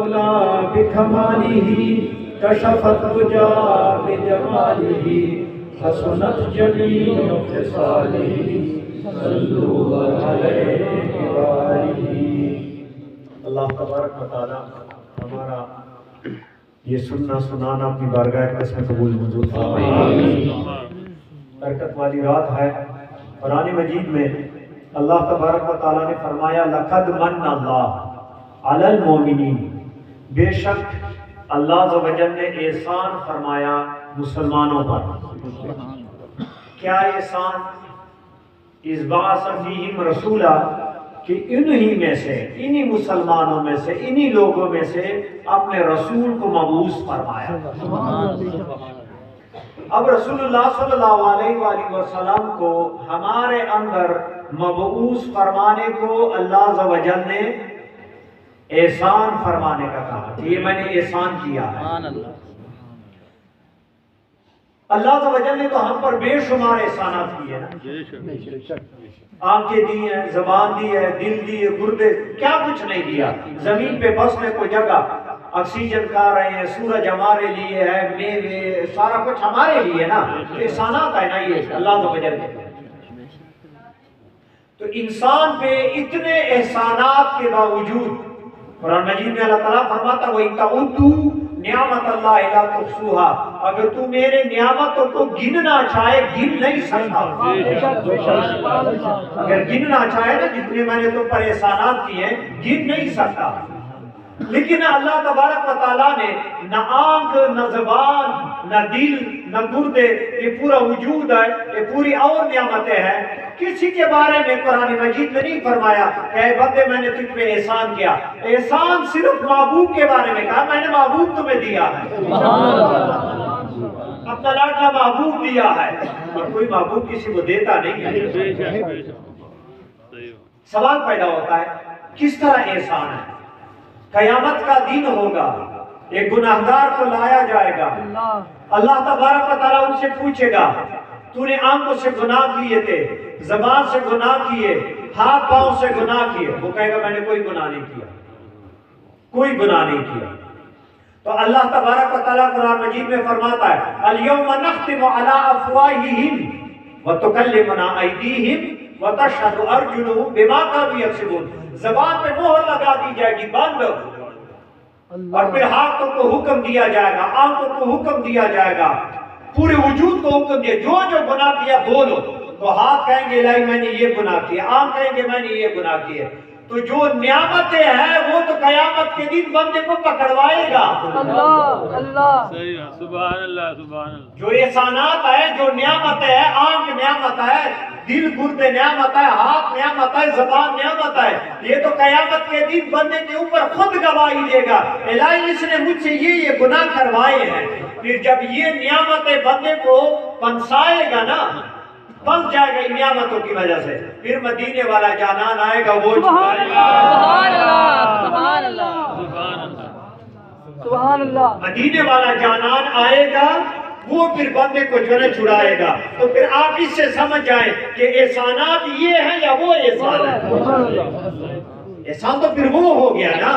المولى بكماله كشف الدجى بجماله حسنت جميع خصاله صلوا عليه وآله۔ اللہ تبارک و تعالی ہمارا یہ سننا سنانا اپنی بارگاہ اقدس میں قبول منظور فرمائے۔ برکت والی رات ہے۔ قرآن مجید میں اللہ تبارک و تعالیٰ نے فرمایا لقد من اللہ علی المومنین، بے شک اللہ عز و جل نے احسان فرمایا مسلمانوں پر۔ کیا احسان؟ اذ بعث فیہم رسولا، کہ انہی میں سے، انہی مسلمانوں میں سے، انہی لوگوں میں سے اپنے رسول کو مبعوث فرمایا۔ اب رسول اللہ صلی اللہ علیہ وآلہ وسلم کو ہمارے اندر مبعوث فرمانے کو اللہ عز و جل نے احسان فرمانے کا کہا کہ یہ میں نے احسان کیا ہے۔ اللہ عز و جل نے تو ہم پر بے شمار احسانات کیے نا، آنکھیں دی ہیں، زبان دی ہے، دل دی ہے، گردے، کیا کچھ نہیں دیا۔ زمین پہ بسنے کو جگہ، آکسیجن کھا رہے ہیں، سورج ہمارے لیے ہے، میوے، سارا کچھ ہمارے لیے نا، احسانات ہے نا یہ اللہ عز و جل کے۔ تو انسان پہ اتنے احسانات کے باوجود قرآن مجید میں اللہ تعالیٰ فرماتا وَإِن تَعُدُّوا نعمت اللہ لا تحصوها، اگر تو میرے نعمتوں کو گننا چاہے گن نہیں سکتا۔ اگر گننا چاہے نا جتنے میں نے تم پر احسانات کیے ہیں گن نہیں سکتا۔ لیکن اللہ تبارک و تعالیٰ نے نہ آنکھ، نہ زبان، نہ دل، نہ گردے، یہ پورا وجود ہے، یہ پوری اور نعمتیں ہیں۔ کسی کے بارے میں قرآن مجید میں نہیں فرمایا کہ اے بندے میں نے تجھ پہ احسان کیا۔ احسان صرف محبوب کے بارے میں کہا میں نے محبوب تمہیں دیا ہے، اپنا لاڈلا محبوب دیا ہے، اور کوئی محبوب کسی کو دیتا نہیں ہے۔ سوال پیدا ہوتا ہے کس طرح احسان ہے؟ قیامت کا دن ہوگا، ایک گناہگار کو لایا جائے گا، اللہ تبارک و تعالیٰ ان سے پوچھے گا تو نے آنکھوں سے گناہ کیے تھے، زبان سے گناہ کیے، ہاتھ پاؤں سے گناہ کیے؟ وہ کہے گا میں نے کوئی گناہ نہیں کیا، کوئی گناہ نہیں کیا۔ تو اللہ تبارک و تعالیٰ قرآن مجید میں فرماتا ہے اليوم نختم على افواہہم وتکلمنا ایدیہم وتشہد ارجلہم بما كانوا یکسبون، زبان پہ مہر لگا دی جائے گی بند، اور پھر ہاتھوں کو حکم دیا جائے گا، آنکھوں کو حکم دیا جائے گا، پورے وجود کو حکم دیا جو گناہ کیا بولو۔ تو ہاتھ کہیں گے الہی میں نے یہ گناہ کیا، آنکھ کہیں گے میں نے یہ گناہ کیا۔ تو جو نعمتیں ہیں وہ تو قیامت کے دن بندے کو پکڑوائے گا۔ سبحان اللہ سبحان اللہ۔ جو احسانات ہے، جو نعمت ہے، آنکھ نعمت ہے، دل گردے نعمت ہے، ہاتھ نعمت ہے، زبان نعمت ہے، یہ تو قیامت کے دن بندے کے اوپر خود گواہی دے گا الہی اس نے مجھ سے یہ گناہ کروائے ہیں۔ پھر جب یہ نعمتیں بندے کو پنسائے گا نا، پھنس جائے گا ان نعمتوں کی وجہ سے، پھر مدینے والا جانان آئے گا، وہ سبحان اللہ سبحان اللہ سبحان اللہ، مدینے والا جانان آئے گا، وہ پھر بندے کو جو ہے چھڑائے گا۔ تو پھر آپ اس سے سمجھ جائیں کہ احسانات یہ ہیں یا وہ احسان ہے۔ احسان تو پھر وہ ہو گیا نا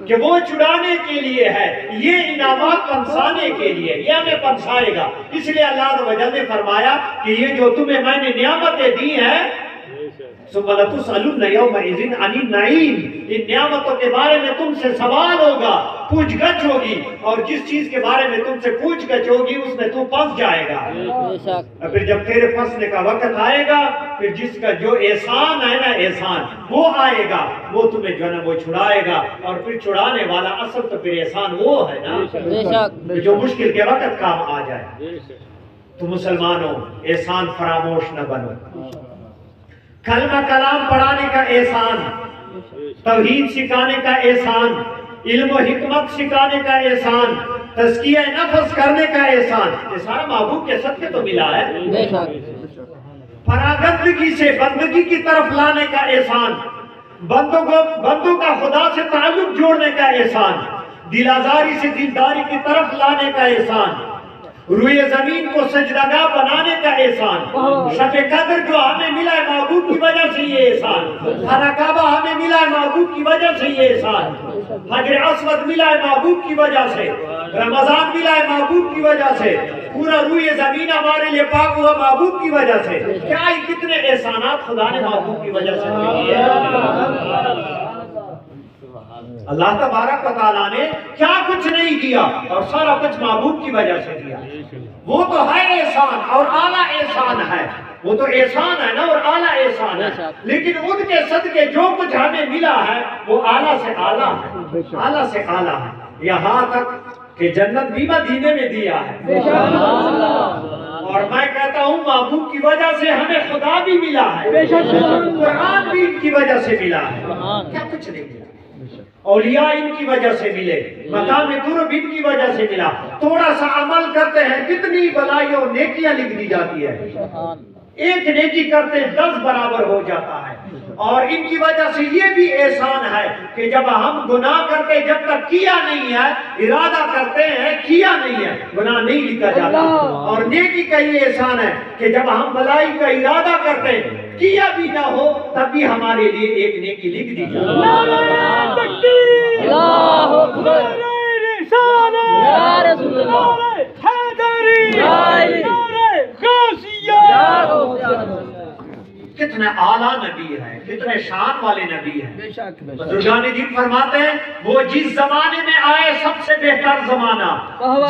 کہ وہ چھڑانے کے لیے ہے، یہ انعامات پنسانے کے لیے، یہ ہمیں پنسائے گا۔ اس لیے اللہ عز و جل نے فرمایا کہ یہ جو تمہیں میں نے نعمتیں دی ہیں ثم لتسألن یومئذ عن النعیم، ان نعمتوں کے بارے میں تم سے سوال ہوگا، پوچھ گچھ ہوگی، اور جس چیز کے بارے میں تم سے پوچھ گچھ ہوگی اس میں تو پھنس جائے گا۔ پھر جب تیرے پھنسنے کا وقت آئے گا، پھر جس کا جو احسان ہے نا احسان وہ آئے گا، وہ تمہیں جو ہے نا وہ چھڑائے گا، اور پھر چھڑانے والا اصل تو پھر احسان وہ ہے نا جو مشکل کے وقت کام آ جائے۔ تو مسلمانوں احسان فراموش نہ بنو، کلمہ کلام پڑھانے کا احسان، توحید سکھانے کا احسان، علم و حکمت سکھانے کا احسان، تزکیہ نفس کرنے کا احسان، یہ سارا محبوب کے صدقے تو ملا ہے۔ پراگندگی سے بندگی کی طرف لانے کا احسان، بندوں کا خدا سے تعلق جوڑنے کا احسان، دل آزاری سے دلداری کی طرف لانے کا احسان، روئے زمین کو سجدگاہ بنانے کا احسان، شب قدر جو ہمیں ملا ہے محبوب کی وجہ سے یہ احسان، خانہ کعبہ ہمیں ملا ہے محبوب کی وجہ سے یہ احسان، حجر اسود ملا ہے محبوب کی وجہ سے، رمضان ملا ہے محبوب کی وجہ سے، پورا روئے زمین ہمارے لیے پاک ہوا محبوب کی وجہ سے۔ کیا ہی کتنے احسانات خدا نے محبوب کی وجہ سے دیے ہیں۔ اللہ تبارک و تعالیٰ نے کیا کچھ نہیں دیا اور سارا کچھ محبوب کی وجہ سے دیا۔ وہ تو ہے احسان اور اعلیٰ احسان ہے، وہ تو احسان ہے نا اور اعلیٰ احسان ہے، لیکن ان کے صدقے جو کچھ ہمیں ملا ہے وہ اعلیٰ سے اعلیٰ ہے، اعلیٰ سے اعلیٰ ہے، یہاں تک کہ جنت بھی مدینے میں دیا ہے۔ اور میں کہتا ہوں محبوب کی وجہ سے ہمیں خدا بھی ملا ہے، قرآن بھی ان کی وجہ سے ملا ہے، کیا کچھ نہیں ملا۔ اولیاء ان کی وجہ سے ملے، مقام قرب ان کی وجہ سے ملا۔ تھوڑا سا عمل کرتے ہیں کتنی بلائی اور نیکیاں لکھ دی جاتی ہے، ایک نیکی کرتے 10 برابر ہو جاتا ہے۔ اور ان کی وجہ سے یہ بھی احسان ہے کہ جب ہم گناہ کرتے جب تک کیا نہیں ہے، ارادہ کرتے ہیں کیا نہیں ہے، گناہ نہیں لکھا جاتا۔ اور نیکی کا یہ احسان ہے کہ جب ہم بلائی کا ارادہ کرتے کیا بھی نہ ہو تب بھی ہمارے لیے ایک نیکی لکھ دی جاتی ہے۔ اللہ اکبر، یا رسول اللہ، کتنے اعلیٰ نبی ہیں، کتنے شان والے نبی ہیں۔ بزرگان دین فرماتے ہیں وہ جس زمانے میں آئے سب سے بہتر زمانہ،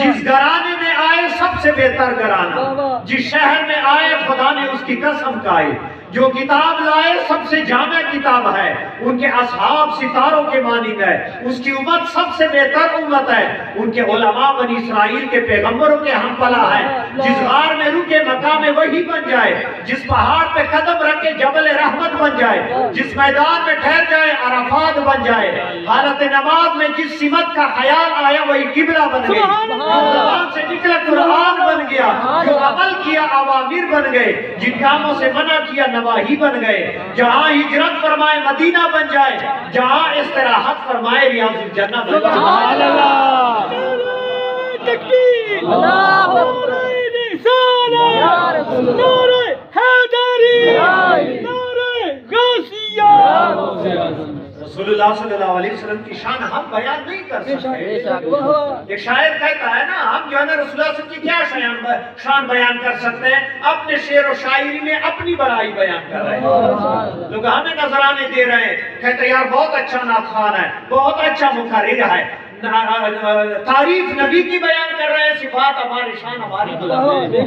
جس گھرانے میں آئے سب سے بہتر گھرانہ، جس شہر میں آئے خدا نے اس کی قسم کھائی، جو کتاب لائے سب سے جامع کتاب ہے، ان کے اصحاب ستاروں کے مانند ہے، اس کی امت سب سے بہتر امت ہے، ان کے علماء بنی اسرائیل کے پیغمبروں کے ہم پلا ہے، جس غار میں رکے مقام وحی بن جائے، جس پہاڑ پہ قدم رکھے جبل رحمت بن جائے، جس میدان میں ٹھہر جائے عرفات بن جائے، حالت نماز میں جس سمت کا خیال آیا وہی قبلہ بن گئی، جو زبان سے نکلا قرآن بن گیا، جو عمل کیا اوامر بن گئے، جن کاموں سے منع کیا نواہی بن گئے، جہاں ہجرت فرمائے مدینہ بن جائے، جہاں استراحت فرمائے ریاض الجنہ بن جائے۔ اللہ اکبر، یا رسول اللہ، رسول اللہ صلی اللہ علیہ وسلم کی شان ہم بیان نہیں کر سکتے۔ ایک شاعر کہتا ہے نا ہم جو ہے نا رسول اللہ صلی اللہ علیہ وسلم کی کیا شان بیان کر سکتے ہیں، اپنے شعر و شاعری میں اپنی بڑائی بیان کر رہے ہیں، لوگ ہمیں نظرانے دے رہے ہیں، کہتے ہیں یار بہت اچھا نعت خوان ہے، بہت اچھا مقرر ہے، تعریف نبی کی بیان کر رہے ہیں، صفات ہماری شان ہماری بلند ہے۔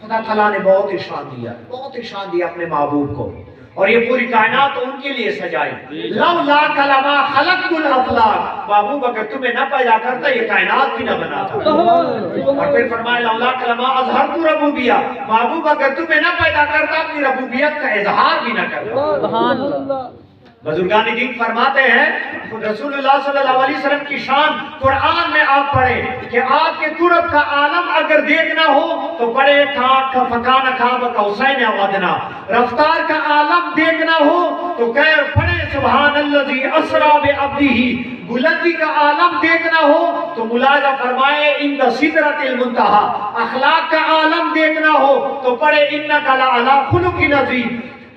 خدا تعالیٰ نے بہت احسان دیا، بہت احسان دیا اپنے محبوب کو، اور یہ پوری کائنات ان کے لیے سجائی۔ لولا کلمہ خلقت الافلاق، محبوب اگر تمہیں نہ پیدا کرتا یہ کائنات بھی نہ بناتا۔ اور پھر فرمایا لولا کلمہ اظہرت ربوبیہ، محبوب اگر تمہیں نہ پیدا کرتا اپنی ربوبیت کا اظہار بھی نہ کرتا۔ سبحان اللہ۔ بزرگان دین فرماتے ہیں رسول اللہ صلی اللہ علیہ وسلم کی شان قرآن میں آپ پڑھیں کہ آپ کے قرب کا عالم اگر دیکھنا ہو تو پڑھے فکان خواب کا حسین ودنا، رفتار کا عالم دیکھنا ہو تو پڑھے سبحان الذی اسری بعبدہ، بلندی کا عالم دیکھنا ہو تو ملاحظہ فرمائے عند سدرۃ المنتہی، اخلاق کا عالم دیکھنا ہو تو پڑھے انک لعلی خلق عظیم،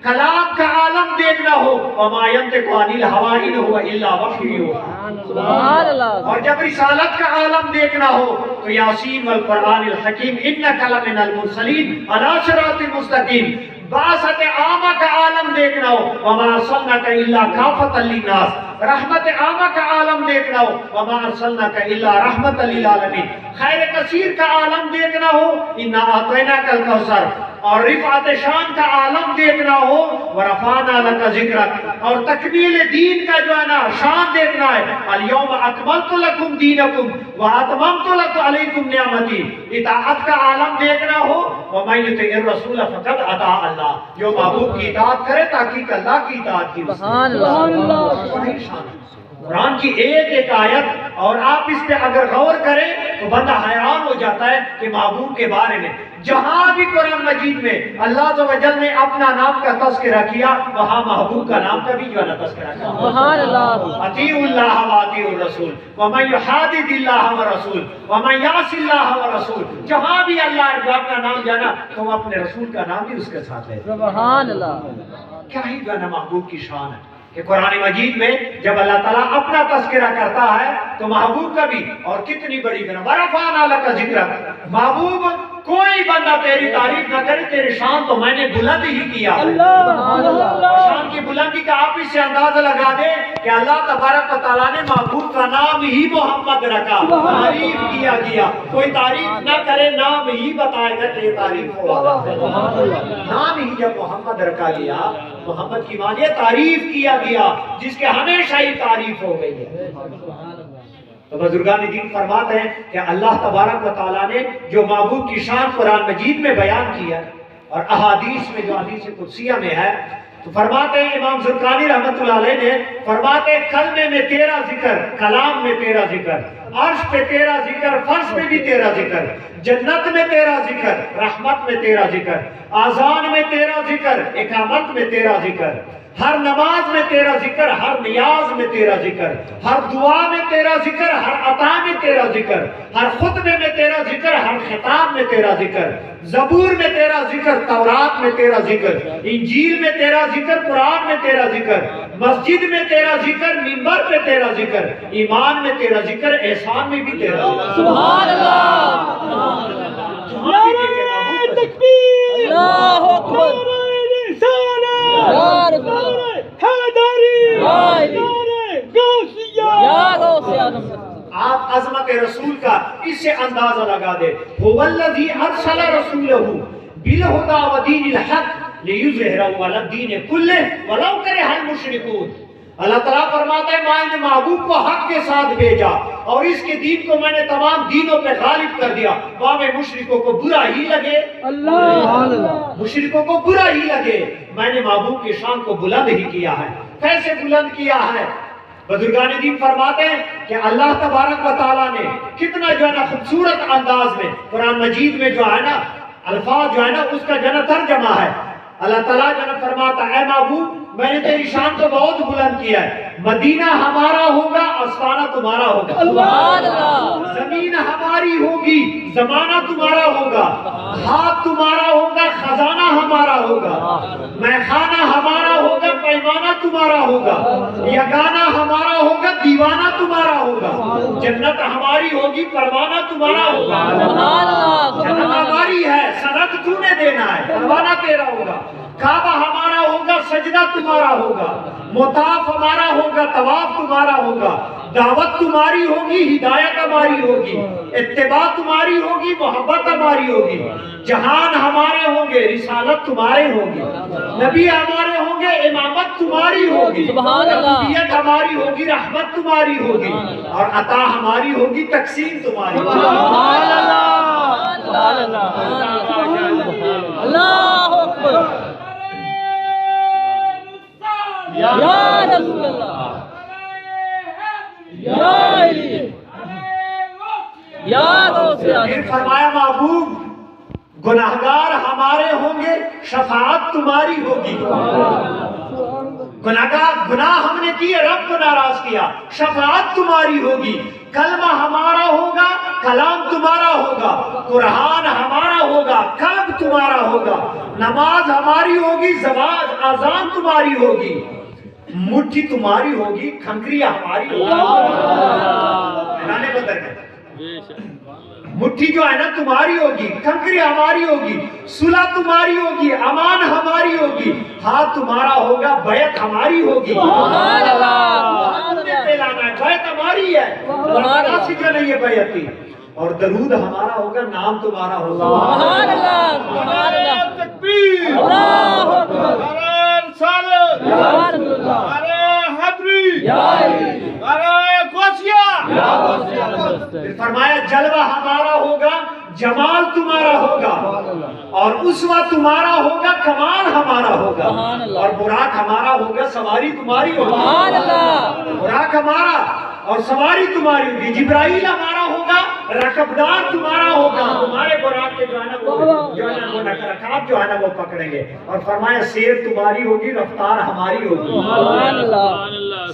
کلام کا عالم دیکھنا ہو وما ینطق عن الہوی ان هو الا وحی یوحی، سبحان اللہ۔ اور جب رسالت کا عالم دیکھنا ہو تو یاسین والقرآن الحکیم انک لمن المرسلین علی صراط مستقیم، بعثت عامہ کا عالم دیکھنا ہو وما ارسلناک الا کافۃ للناس، رحمت عامہ کا عالم دیکھنا ہو وما ارسلناک الا رحمۃ للعالمین، خیر کثیر کا عالم دیکھنا ہو انا اعطیناک الکوثر، اور رفعت شان کا عالم دیکھنا ہو ورفعنا لک ذکرک، اور تکمیل دین کا جو ہے نا شان دیکھنا ہے الیوم اکملت لکم دینکم واتممت علیکم نعمتی، اطاعت کا عالم دیکھنا ہو ومن یطع الرسول فقد اطاع اللہ، جو محبوب کی اطاعت کرے تاکہ اللہ کی اطاعت کی۔ سبحان اللہ۔ وہی شان ہے، قرآن کی ایک ایک آیت، اور آپ اس پہ اگر غور کریں تو بندہ حیران ہو جاتا ہے کہ محبوب کے بارے میں جہاں بھی قرآن مجید میں اللہ عز و جل نے اپنا نام کا تذکرہ کیا، وہاں محبوب کا نام کا بھی جو ہے نا تذکرہ کیا۔ سبحان اللہ۔ اطیعوا اللہ و اطیعوا الرسول ومن یحادد اللہ ورسول ومن یعص اللہ ورسول، جہاں بھی اللہ نے اپنا نام جانا تو وہ اپنے رسول کا نام بھی اس کے ساتھ لے۔ سبحان اللہ۔ کیا ہی جو ہے نا محبوب کی شان ہے کہ قرآن مجید میں جب اللہ تعالیٰ اپنا تذکرہ کرتا ہے تو محبوب کا بھی، اور کتنی بڑی بنا ورفعنا لک ذکرک، محبوب کوئی بندہ تیری تعریف نہ کرے، تیری شان تو میں نے بلند ہی کیا۔ شان کی بلندی کا آپ اس سے اندازہ لگا دے کہ اللہ تبارک و تعالیٰ نے محبوب کا نام ہی محمد رکھا، تعریف کیا گیا۔ کوئی تعریف نہ کرے، نام ہی بتائے گا کہ یہ تعریف ہوا۔ نام ہی جب محمد رکھا گیا، محمد کی معنی تعریف کیا گیا، جس کے ہمیشہ ہی تعریف ہو گئی ہے۔ تو بزرگان دین فرماتے ہیں کہ اللہ تبارک و تعالیٰ نے جو محبوب کی شان قرآن مجید میں بیان کیا اور احادیث میں جو حدیث قدسیہ میں ہے، تو فرماتے ہیں امام زرقانی رحمت اللہ علیہ نے، فرماتے ہیں کلمے میں تیرا ذکر، کلام میں تیرا ذکر، عرش پہ تیرا ذکر، فرش میں بھی تیرا ذکر، جنت میں تیرا ذکر، رحمت میں تیرا ذکر، آذان میں تیرا ذکر، اقامت میں تیرا ذکر، ہر نماز میں تیرا ذکر، ہر نیاز میں تیرا ذکر، ہر دعا میں تیرا ذکر، ہر عطا میں تیرا ذکر، ہر خطبے میں تیرا ذکر، ہر خطاب میں تیرا ذکر، زبور میں تیرا ذکر، تورات میں تیرا ذکر، انجیل میں تیرا ذکر، قرآن میں تیرا ذکر، مسجد میں تیرا ذکر، منبر پہ تیرا ذکر، ایمان میں تیرا ذکر، احسان میں بھی تیرا ذکر۔ سبحان اللہ۔ نعرہ تکبیر، اللہ اکبر، نعرہ حیدری، نعرہ غوثیہ، یا غوث اعظم۔ آپ عظمت رسول کا اس سے اندازہ لگا دے، هو الذی ارسل رسولہ بالہدی ودین الحق لیظہرہ علی الدین کلہ ولو کرہ المشرکون۔ اللہ تعالیٰ فرماتا ہے میں نے محبوب کو حق کے ساتھ بھیجا اور اس کے دین کو میں نے تمام دینوں پہ غالب کر دیا، باوے مشرکوں کو برا ہی لگے، مشرکوں کو برا ہی لگے، میں نے محبوب کی شان کو بلند ہی کیا ہے۔ کیسے بلند کیا ہے؟ بزرگان دین فرماتے ہیں کہ اللہ تبارک و تعالیٰ نے کتنا جو ہے نا خوبصورت انداز میں قرآن مجید میں جو ہے نا الفاظ جو ہے نا اس کا جو ہے نا ترجمہ ہے۔ اللہ تعالیٰ جو ہے فرماتا ہے اے محبوب میں نے تیری شان کو بہت بلند کیا ہے، مدینہ ہمارا ہوگا، آستانہ تمہارا ہوگا، زمین ہماری ہوگی، زمانہ تمہارا ہوگا، ہاتھ تمہارا ہوگا، خزانہ ہمارا ہوگا، میخانہ ہمارا ہوگا، پیمانہ تمہارا ہوگا، یگانہ ہمارا ہوگا، دیوانہ تمہارا ہوگا، جنت ہماری ہوگی، پروانہ تمہارا ہوگا۔ جنت ہماری ہے، سند تو نے دینا ہے، پروانہ تیرا ہوگا، کعبہ ہمارا ہوگا، سجدہ تمہارا ہوگا، مطاف ہمارا ہوگا، طواف تمہارا ہوگا، دعوت تمہاری ہوگی، ہدایت ہماری ہوگی، اتباع تمہاری ہوگی، محبت ہماری ہوگی، جہان ہمارے ہوں گے، رسالت تمہارے ہوں گی، نبی ہمارے ہوں گے، امامت تمہاری ہوگی، ربوبیت ہماری ہوگی، رحمت تمہاری ہوگی، اور عطا ہماری ہوگی، تقسیم تمہاری ہوگی۔ اللہ اکبر، یا رسول اللہ، یا علی، یا غوث اعظم۔ پھر فرمایا محبوب گناہگار ہمارے ہوں گے، شفاعت تمہاری ہوگی۔ گناہ ہم نے کیے، رب کو ناراض کیا، شفاعت تمہاری ہوگی، کلمہ ہمارا ہوگا، کلام تمہارا ہوگا، قرآن ہمارا ہوگا، قلب تمہارا ہوگا، نماز ہماری ہوگی، زواج آزان تمہاری ہوگی، مٹھی تمہاری ہوگی، کھنکریاں ہماری ہوگی۔ میدان بدر میں مٹھی جو ہے نا تمہاری ہوگی، کھنکری ہماری ہوگی، صلح تمہاری ہوگی، امان ہماری ہوگی، ہاتھ تمہارا ہوگا، بیعت ہماری ہوگی۔ سبحان اللہ، پہلانا ہے، بیعت ہماری ہے، اللہ سے جو نہیں ہے بیعت کی، اور درود ہمارا ہوگا، نام تمہارا ہوگا۔ سبحان اللہ، سبحان اللہ، تکبیر، اللہ اکبر، نعرہ رسالت، یا رسول اللہ، نعرہ حیدری، یا علی، نعرہ غوثیہ، یا غوث اعظم۔ پھر فرمایا جلوہ ہمارا ہوگا، جمال تمہارا ہوگا، اور اسوہ تمہارا ہوگا، کمال ہمارا ہوگا، اور براق ہمارا ہوگا، سواری تمہاری ہوگی۔ براق ہمارا اور سواری تمہاری ہوگی، جبرائیل ہمارا ہوگا، رکبدار تمہارا ہوگا، تمہارے براق کے جو ہے نا وہ رکاب جو ہے نا وہ پکڑیں گے، اور فرمایا سیر تمہاری ہوگی، رفتار ہماری ہوگی۔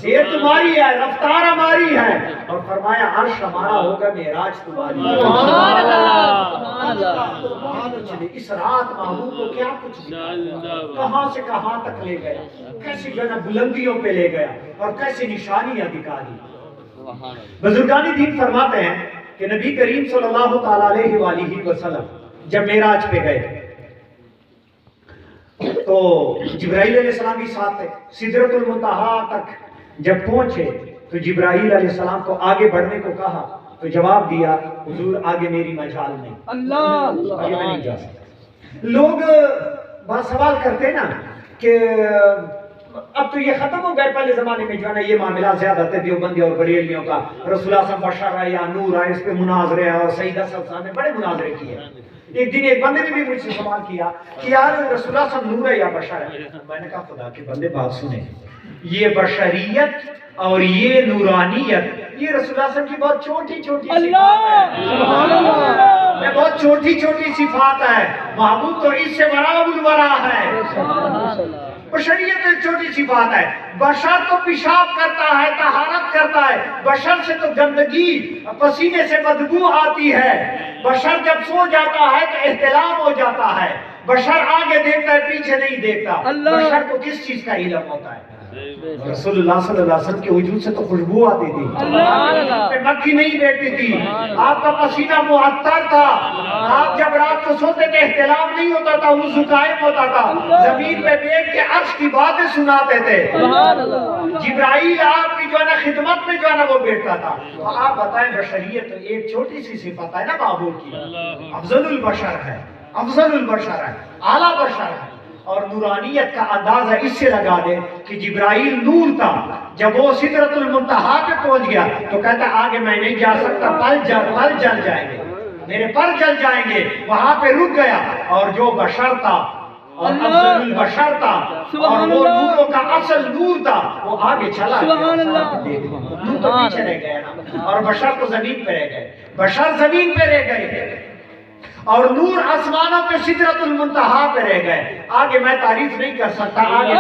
سیر تمہاری ہے، رفتار ہماری ہے، اور فرمایا عرش ہمارا ہوگا، معراج تمہاری ہوگی۔ اس رات محبوب کو کیا کچھ کہاں سے کہاں تک لے گیا، کیسی جو ہے نا بلندیوں پہ لے گیا، اور کیسی نشانیاں دکھا دی۔ بزرگان دین فرماتے ہیں کہ نبی کریم صلی اللہ تعالیٰ علیہ وآلہ وسلم جب معراج پہ گئے تو جبرائیل علیہ السلام بھی ساتھ تھے۔ سدرۃ المنتہا تک جب پہنچے تو جبرائیل علیہ السلام کو آگے بڑھنے کو کہا تو جواب دیا حضور آگے میری مجال نہیں، آگے میں نہیں جا سکتا۔ لوگ بات سوال کرتے نا کہ اب تو یہ ختم ہو گئے، پہلے زمانے میں جو ہے نا یہ معاملات زیادہ تھے، دیوبندی اور بریلویوں کا، رسول اللہ صلی اللہ علیہ وسلم بشر ہے یا نور ہے، اس پہ مناظرے ہیں، اور سیدہ صاحب نے بڑے مناظرے کیے۔ ایک دن ایک بندے نے بھی مجھ سے سوال کیا کہ یار رسول اللہ صلی اللہ علیہ وسلم نور ہے یا بشر ہے؟ میں نے کہا خدا کے بندے بات سنیں، یہ بشریت اور یہ نورانیت یہ رسول اللہ صلی اللہ علیہ وسلم کی بہت چھوٹی چھوٹی صفات ہے، یہ بہت چھوٹی چھوٹی صفات ہے، محبوب تو اس سے وراء الورا ہے۔ بشریت ایک چھوٹی سی بات ہے، بشر تو پیشاب کرتا ہے، طہارت کرتا ہے، بشر سے تو گندگی پسینے سے بدبو آتی ہے، بشر جب سو جاتا ہے تو احتلام ہو جاتا ہے، بشر آگے دیکھتا ہے پیچھے نہیں دیکھتا، بشر کو کس چیز کا علم ہوتا ہے؟ رسول اللہ صلی اللہ علیہ وسلم کے وجود سے تو خوشبو آتی تھی، مکھی نہیں بیٹھتی تھی، آپ کا پسینہ معطر تھا، آپ جب رات کو سوتے تھے احتلام نہیں ہوتا تھا، وضو قائم ہوتا تھا، زمین پہ بیٹھ کے عرش کی باتیں سناتے تھے، جبرائیل آپ کی جو ہے نا خدمت میں جو ہے نا وہ بیٹھتا تھا۔ تو آپ بتائیں بشریت ایک چھوٹی سی صفت ہے نا معبود کی، افضل البشر ہے، افضل البشر ہے، اعلیٰ بشر ہے، اور نورانیت کا اندازہ اس سے لگا دے کہ جبرائیل نور تھا، جب وہ سدرۃ المنتہا پہ پہنچ گیا تو کہتا آگے میں نہیں جا سکتا، پر جل جائیں گے، میرے پر جل جائیں گے، وہاں پہ رک گیا، اور جو بشر تھا اور افضل البشر تھا اور وہ نوروں کا اصل نور تھا وہ آگے چلا گیا، نور تو پیچھے رہ گیا نا، اور بشر تو زمین پہ رہ گئے، بشر زمین پہ رہ گئے اور نور آسمانوں پہ سدرۃ المنتہا پہ رہ گئے۔ آگے میں تعریف نہیں کر سکتا، آگے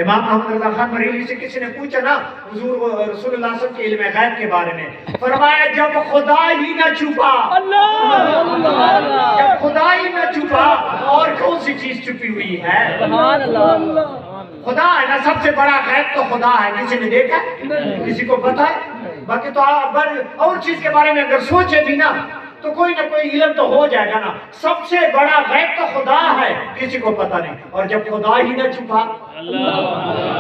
امام احمد رضا خان بریلوی سے کسی نے پوچھا نا حضور رسول اللہ صلی اللہ علیہ وسلم کے علم غیب کے بارے میں، فرمایا جب خدا ہی نہ چھپا، جب خدا ہی نہ چھپا اور کون سی چیز چھپی ہوئی ہے؟ خدا ہے نا، سب سے بڑا غیب تو خدا ہے، کسی نے دیکھا کسی کو پتا ہے؟ باقی تو اور چیز کے بارے میں اگر سوچے بھی نا تو کوئی نہ کوئی علم تو ہو جائے گا نا، سب سے بڑا غیب تو خدا ہے، کسی کو پتا نہیں، اور جب خدا ہی نہ چھپا،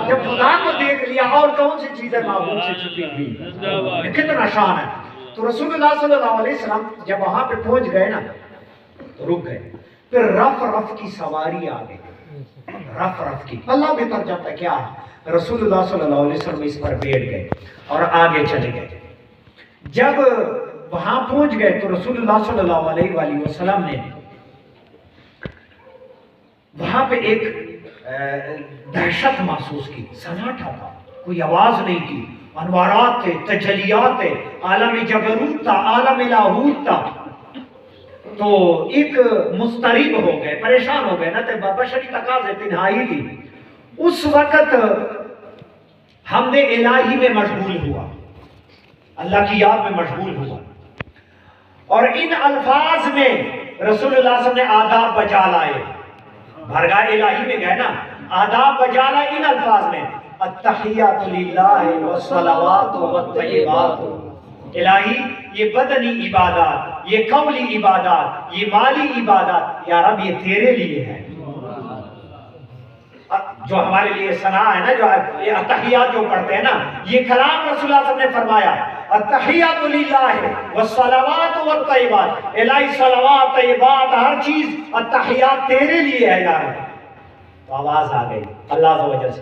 جب خدا کو دیکھ لیا اور کون سی چیزیں معبود سے چھپی ہوئی، کتنا شان ہے۔ تو رسول اللہ صلی اللہ علیہ وسلم جب وہاں پہ پہنچ گئے نا تو رک گئے، پھر رف کی سواری آ گئی، رف کی اللہ بھی تر جاتا ہے کیا ہے، رسول اللہ صلی اللہ علیہ وسلم اس پر بیٹھ گئے اور آگے چلے گئے۔ جب وہاں پہنچ گئے تو رسول اللہ صلی اللہ علیہ وآلہ وسلم نے وہاں پہ ایک دہشت محسوس کی، سناٹا تھا، کوئی آواز نہیں تھی، انوارات تھے، تجلیات تھے، عالم جبروت تھا، عالم لاہوت تھا۔ تو ایک مضطرب ہو گئے، پریشان ہو گئے نا، تو بشری تقاضے تنہائی تھی۔ اس وقت حمد الہی میں مشغول ہوا، اللہ کی یاد میں مشغول ہوا، اور ان الفاظ میں رسول اللہ صلی اللہ علیہ وسلم نے آداب بجا لائے، بھرگاہ الہی میں گئے نا، آداب بجا لائے ان الفاظ میں، التحیات للہ والصلوات والطیبات، الہی یہ بدنی عبادات، یہ قولی عبادات، یہ مالی عبادات یا رب یہ تیرے لیے ہے، جو ہمارے لیے ثنا ہے نا، جو یہ التحیات جو پڑھتے ہیں نا، یہ کلام رسول اللہ صلی اللہ علیہ وسلم نے فرمایا، التحیات للہ والصلوات والطیبات، الہی صلوات طیبات ہر چیز التحیات تیرے لیے ہے یار۔ تو آواز آ گئی اللہ عز و جل سے،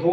2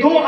2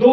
2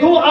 2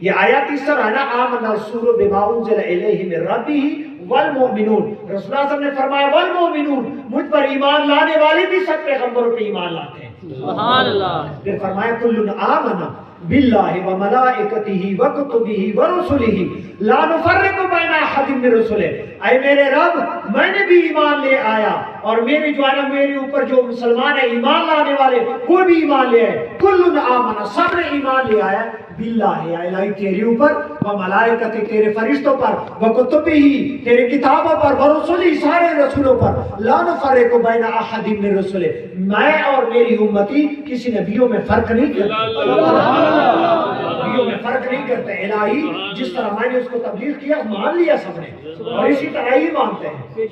یہ آیات اس طرح ہے نا، آمن الرسول بما انزل الیہ من ربہ والمؤمنون، رسول اللہ صلی اللہ علیہ وسلم نے فرمایا والمؤمنون، مجھ پر ایمان لانے والے بھی سب پیغمبروں پہ ایمان لاتے ہیں. سبحان اللہ. پھر فرمایا کل آمن باللہ وملائکتہ وکتبہ ورسلہ لا نفرق بین احد من رسلہ. اے میرے رب، میں نے بھی ایمان لے آیا اور میرے جو ہے نا میرے اوپر جو مسلمان ہیں ایمان لانے والے وہ بھی ایمان لے آئے. کل آمن، سب نے ایمان لے آیا باللہ، یا الہی تیرے اوپر، وملائکتہ تیرے فرشتوں پر، وکتبہ تیرے کتابوں پر، ورسلہ سارے رسولوں پر، لا نفرق بین احد من رسلہ، میں اور میری امتی کسی نبیوں میں فرق نہیں کرتے، نبیوں میں فرق نہیں کرتے. الہی جس طرح میں نے اس کو تبلیغ کیا مان لیا سب نے، اور اسی طرح ہی مانتے ہیں.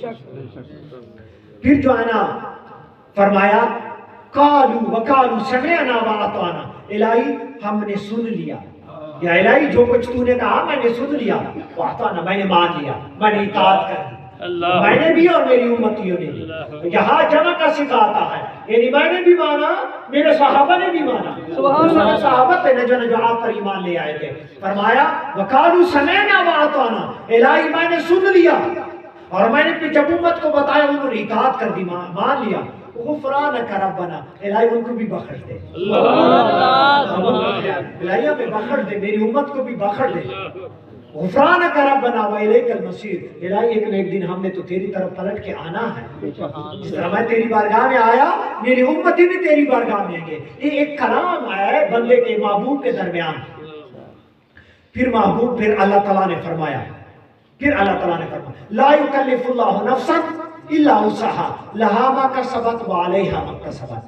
پھر جو ہے نا فرمایا قالوا وقالوا سمعنا واطعنا، الہی ہم نے سن لیا، یا الہی جو کچھ تو نے کہا میں نے سن لیا، واطعنا میں نے مان لیا، میں نے اطاعت کر دی، میں نے بھی اور میری امتیوں نے بھی. یہاں جمع کا صیغہ آتا ہے، یعنی میں نے بھی مانا، میرے صحابہ نے بھی مانا. سارے صحابہ تھے جو آپ پر ایمان لے آئے تھے. فرمایا وقالوا سمعنا واطعنا، الہی میں نے سن لیا اور میں نے جب امت کو بتایا انہوں نے اطاعت کر دی، مان لیا. غفرانک ربنا، الہی ان کو بھی بخش دے، الہی ہمیں بخش دے، میری امت کو بھی بخش دے. غفرانک ربنا والیک المصیر، الہی ایک نہ ایک دن ہم نے تو تیری طرف پلٹ کے آنا ہے. جس طرح میں تیری بارگاہ میں آیا، میری امتی بھی تیری بارگاہ میں آئیں گے. یہ ایک کلام آیا ہے بندے کے محبوب کے درمیان. پھر اللہ تعالیٰ نے فرمایا لا یکلف اللہ نفسا الا وسعها لها ما کسبت وعلیہا ما اکتسبت.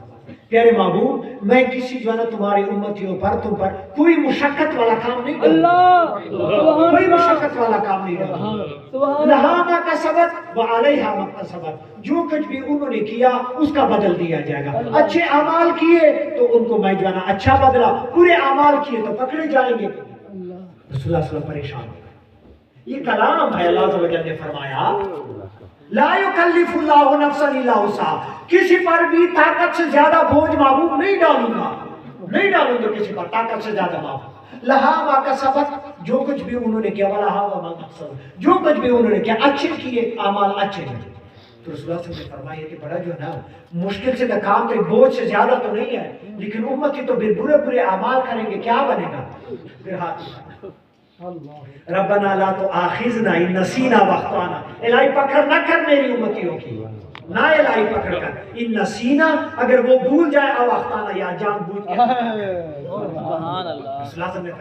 پیارے محبوب، میں کسی جو ہے نا تمہاری امتیوں پر تم پر کوئی مشقت والا کام نہیں کروں، کوئی مشقت والا کام نہیں کروں. لہا ما کسبت وعلیہا ما اکتسبت، جو کچھ بھی انہوں نے کیا اس کا بدل دیا جائے گا. اچھے اعمال کیے تو ان کو میں جو ہے نا اچھا بدلا، برے اعمال کیے تو پکڑے جائیں گے. رسول اللہ صلی اللہ علیہ وسلم پریشان ہو. یہ کلام ہے، اللہ عز و جل نے فرمایا لا یکلف اللہ نفسا الا وسعها، کسی پر بھی طاقت سے زیادہ بوجھ محبوب نہیں ڈالوں گا کسی پر طاقت سے زیادہ محبوب. لہا ما کسبت، جو کچھ بھی انہوں نے کیا، ولہا ما اکتسبت، جو کچھ بھی انہوں نے کیا اچھے کیے، اعمال اچھے ہیں. تو رسول اللہ صلی اللہ علیہ وسلم نے فرمایا کہ بڑا جو ہے نا مشکل سے کام تو بوجھ سے زیادہ تو نہیں ہے، لیکن امتی تو برے اعمال کریں گے، کیا بنے گا؟ پھر ہاتھ ربنا لا تؤاخذنا ان نسینا واخطانا، الہی پکڑ نہ کر میری امتیوں کی، نہ الہی پکڑ کر. ان نسینا، اگر وہ بھول جائے، او اخطانا یا جان بوجھ کے. سبحان اللہ.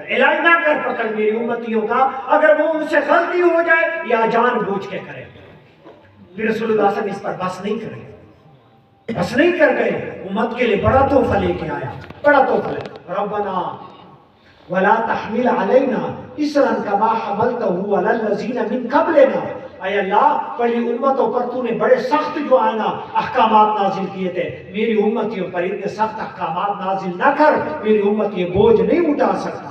الہی نہ کر پکڑ میری امتیوں کا، اگر وہ ان سے غلطی ہو جائے یا جان بوجھ کے کرے. پھر رسول اللہ صلی اللہ علیہ وسلم اس پر بس نہیں کر گئے، امت کے لیے بڑا تحفہ لے کے آیا، بڑا تحفہ. ربنا ولا تحمل علینا اسرا کما حملته علی الذین من قبلنا، اے اللہ پہلی امتوں پر تو نے بڑے سخت جو ہے نا احکامات نازل کیے تھے، میری امتیوں پر اتنے سخت احکامات نازل نہ کر، میری امت یہ بوجھ نہیں اٹھا سکتا.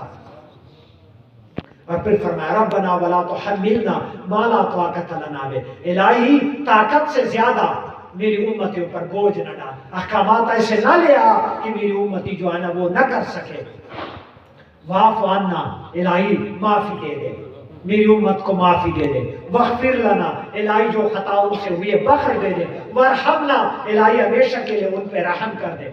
اور پھر فرمایا ربنا ولا تحملنا ما لا طاقت لنا به، الہی طاقت سے زیادہ میری امتیوں پر بوجھ نہ ڈال، احکامات ایسے نہ لے آ کہ میری امتی جو ہے نا وہ نہ کر سکے. واعف عنا، الہی معافی دے دے، میری امت کو معافی دے دے. واغفر لنا، الہی جو خطا ان سے ہوئی ہے بخش دے دے. وارحمنا، الہی ہمیشہ کے لیے ان پہ رحم کر دے.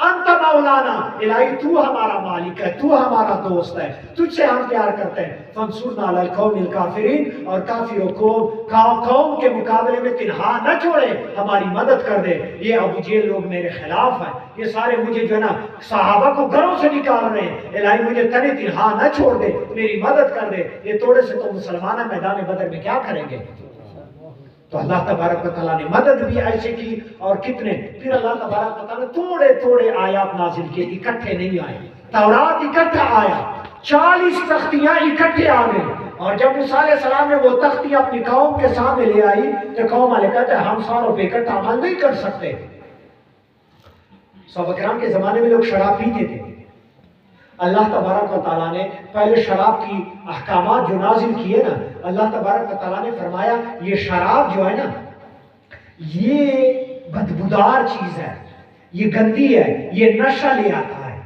انت مولانا، الہی تو ہمارا مالک ہے، تو ہمارا دوست ہے، تجھ سے ہم پیار کرتے ہیں. فانصرنا علی القوم الکافرین، اور کافروں کو قوم کے مقابلے میں تنہا نہ چھوڑے، ہماری مدد کر دے. یہ ابو جہل لوگ میرے خلاف ہیں، یہ سارے مجھے جو ہے نا صحابہ کو گھروں سے نکال رہے ہیں، الہی مجھے تنہا نہ چھوڑ دے، میری مدد کر دے. یہ توڑے سے تو مسلمان میدان بدر میں کیا کریں گے؟ تو اللہ تبارک و تعالیٰ نے مدد بھی ایسے کی اور کتنے. پھر اللہ تبارک و تعالیٰ نے تھوڑے آیات نازل کیے، اکٹھے نہیں آئے. تورات اکٹھا آیا، 40 تختیاں اکٹھے آ گئے. اور جب موسیٰ علیہ السلام نے وہ تختیاں اپنی قوم کے سامنے لے آئی تو قوم والے کہتے ہیں ہم ساروں پہ اکٹھا عمل نہیں کر سکتے. صحابہ کرام کے زمانے میں لوگ شراب پیتے تھے. اللہ تبارک و تعالیٰ نے پہلے شراب کی احکامات جو نازل کیے نا، اللہ تبارک و تعالیٰ نے فرمایا یہ شراب جو ہے نا یہ بدبودار چیز ہے، یہ گندی ہے، یہ نشہ لے آتا ہے.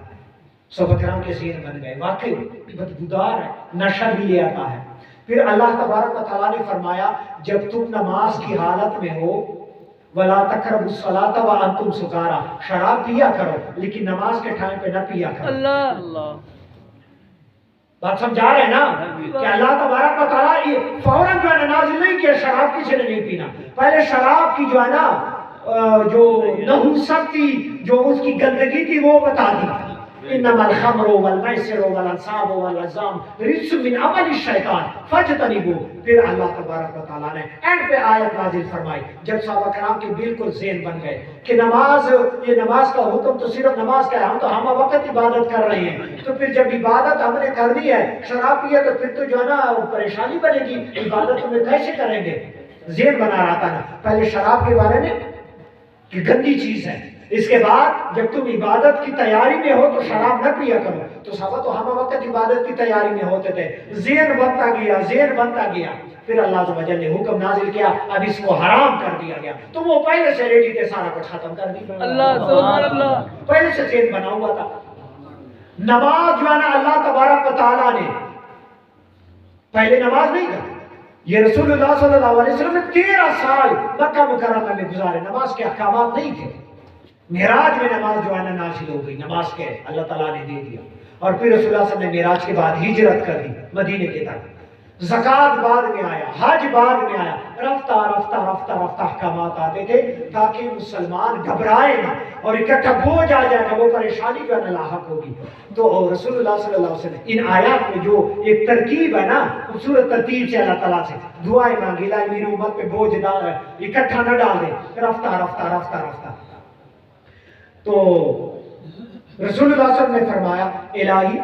صحابہ کرام کے ذہن بن گئے، واقعی بدبودار ہے، نشہ بھی لے آتا ہے۔ پھر اللہ تبارک و تعالیٰ نے فرمایا جب تم نماز کی حالت میں ہو وَلَا تَقْرَبُوا الصَّلَاةَ وَأَنْتُمْ سُكَارَىٰ، شراب پیا کرو لیکن نماز کے ٹائم پہ نہ پیا کرو۔ اللہ بات سمجھا رہے ہیں نا کہ اللہ تبارک و تعالیٰ یہ فوراً جو ہے نازل نہیں کیا شراب کسی نے نہیں پینا، پہلے شراب کی جو ہے نا جو نحوست تھی، جو اس کی گندگی تھی وہ بتا دی، انما الخمر والمیسر والانصاب والازلام رجس من عمل الشیطان فاجتنبوہ۔ پھر اللہ تبارک و تعالیٰ نے اینڈ پہ آیت نازل فرمائی جب صحابہ کرام کے بالکل ذہن بن گئے کہ نماز، یہ نماز کا حکم تو صرف نماز کا ہے، تو ہم وقت عبادت کر رہے ہیں، تو پھر جب عبادت ہم نے کرنی ہے شراب پیا تو پھر تو جو ہے نا پریشانی بنے گی، عبادت ہمیں کیسے کریں گے؟ ذہن بنا رہا تھا نا پہلے شراب کے بارے میں کہ گندی چیز ہے، اس کے بعد جب تم عبادت کی تیاری میں ہو تو شراب نہ پیا کرو، تو صحابہ تو ہم وقت عبادت کی تیاری میں ہوتے تھے، ذہن بنتا گیا، پھر اللہ عز و جل نے حکم نازل کیا اب اس کو حرام کر دیا گیا، تو وہ پہلے سے ریڈی تھے، سارا کچھ ختم کر دیا، اللہ سبحان اللہ، پہلے سے ذہن بنا ہوا تھا۔ نماز جو ہے نا اللہ تبارک و تعالیٰ نے پہلے نماز نہیں تھا، یہ رسول اللہ صلی اللہ علیہ وسلم نے 13 سال مکہ مکرمہ میں گزارے، نماز کے احکامات نہیں تھے، معراج میں نماز جو ہے نا نازل ہو گئی، نماز کے اللہ تعالیٰ نے دے دیا، اور پھر رسول اللہ صلی اللہ علیہ وسلم نے معراج کے بعد ہجرت کر دی مدینے کے طرف، زکوٰۃ بعد میں آیا، حج بعد میں آیا، رفتہ رفتہ احکامات آتے تھے تاکہ مسلمان گھبرائے نہ اور اکٹھا بوجھ آ جائے گا، وہ پریشانی جو ہے نا لاحق ہوگی۔ تو رسول اللہ صلی اللہ علیہ وسلم ان آیات میں جو ایک ترکیب ہے نا، خوبصورت ترتیب سے اللہ تعالیٰ سے دعائیں مانگی، لا میری امت پہ بوجھ اکٹھا نہ ڈال دے، رفتہ۔ تو رسول اللہ صلی اللہ علیہ وسلم نے فرمایا الہی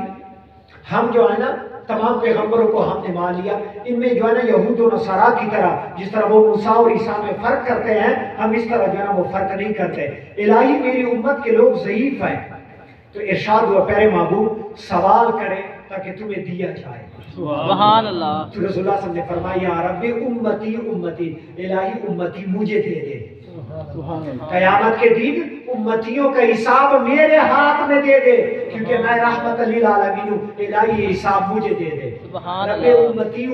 ہم جو ہے نا تمام پیغمبروں کو ہم نے مان لیا، ان میں جو ہے نا یہود و نصارا کی طرح جس طرح وہ موسیٰ اور عیسیٰ میں فرق کرتے ہیں، ہم اس طرح جو ہے نا وہ فرق نہیں کرتے، الہی میری امت کے لوگ ضعیف ہیں۔ تو ارشاد ہوا پیارے محبوب سوال کرے تاکہ تمہیں دیا جائے، سبحان اللہ، تو رسول اللہ صلی اللہ علیہ وسلم نے فرمایا یا رب امتی الہی امتی مجھے دے دے، قیامت کے دن امتیوں کا حساب میرے ہاتھ میں دے دے کیونکہ میں رحمت للعالمین ہوں، الہی حساب مجھے دے دے، رب امتی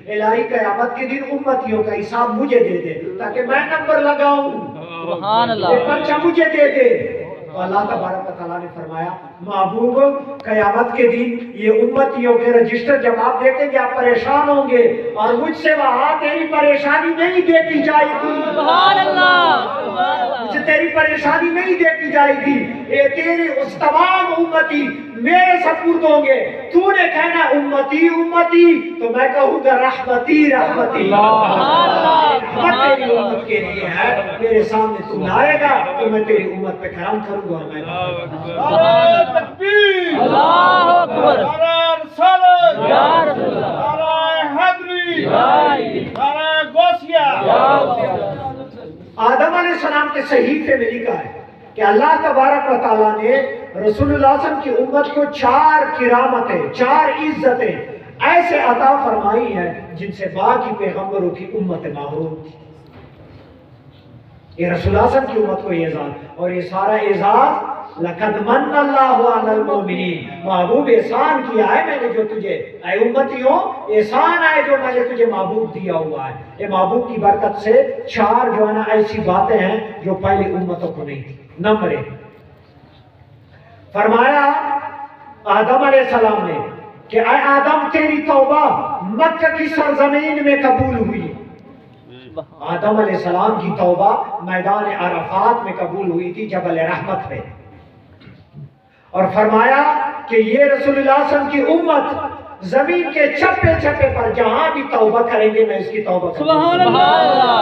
الہی قیامت کے دن امتیوں کا حساب مجھے دے دے تاکہ میں نمبر لگاؤں، سبحان اللہ، یہ پرچہ مجھے دے دے۔ تو اللہ تبارک و تعالیٰ نے فرمایا محبوب قیامت کے دن یہ امتیوں کے رجسٹر جب آپ دیکھیں گے آپ پریشان ہوں گے اور مجھ سے وہاں تیری پریشانی نہیں دیکھی جائے گی، سبحان اللہ، مجھ سے تیری پریشانی نہیں دیکھی جائے گی، یہ تیری اس تمام امتی میرے سپرد ہوں گے، تو نے کہنا امتی تو میں کہوں گا رحمتی رحمت تیری امت کے لیے ہے، میرے سامنے تو لائے گا تو میں تیری امت پہ کرم کروں گا، اور میں نعرہ تکبیر، اللہ اکبر، نعرہ رسالت، یا رسول اللہ، نعرہ حیدری، یا نعرہ غوثیہ۔ آدم علیہ السلام کے صحیفے میں لکھا ہے کہ اللہ تبارک و تعالیٰ نے رسول اللہ صلی اللہ علیہ وسلم کی امت کو 4 کرامتیں، 4 عزتیں ایسے عطا فرمائی ہیں جن سے باقی پیغمبروں کی امت محروم تھی۔ یہ رسول اللہ صلی اللہ علیہ وسلم کی امت کو اعزاز، اور یہ سارا اعزاز لَقَدْ مَنَّ اللَّهُ عَلَى الْمُؤْمِنِينَ، محبوب احسان کیا ہے میں نے جو تجھے، اے امتیوں احسان ہے جو میں نے تجھے محبوب دیا ہوا ہے۔ یہ محبوب کی برکت سے 4 جو ہے نا ایسی باتیں ہیں جو پہلی امتوں کو نہیں تھی۔ نمبر 1 فرمایا آدم علیہ السلام نے کہ اے آدم تیری توبہ مکہ کی سرزمین میں قبول ہوئی۔ آدم علیہ السلام کی توبہ میدان عرفات میں قبول ہوئی تھی، جبل رحمت پہ، اور فرمایا کہ یہ رسول اللہ صلی اللہ علیہ وسلم کی امت زمین کے چپے چپے پر جہاں بھی توبہ کریں گے میں اس کی توبہ کروں گا۔ سبحان اللہ،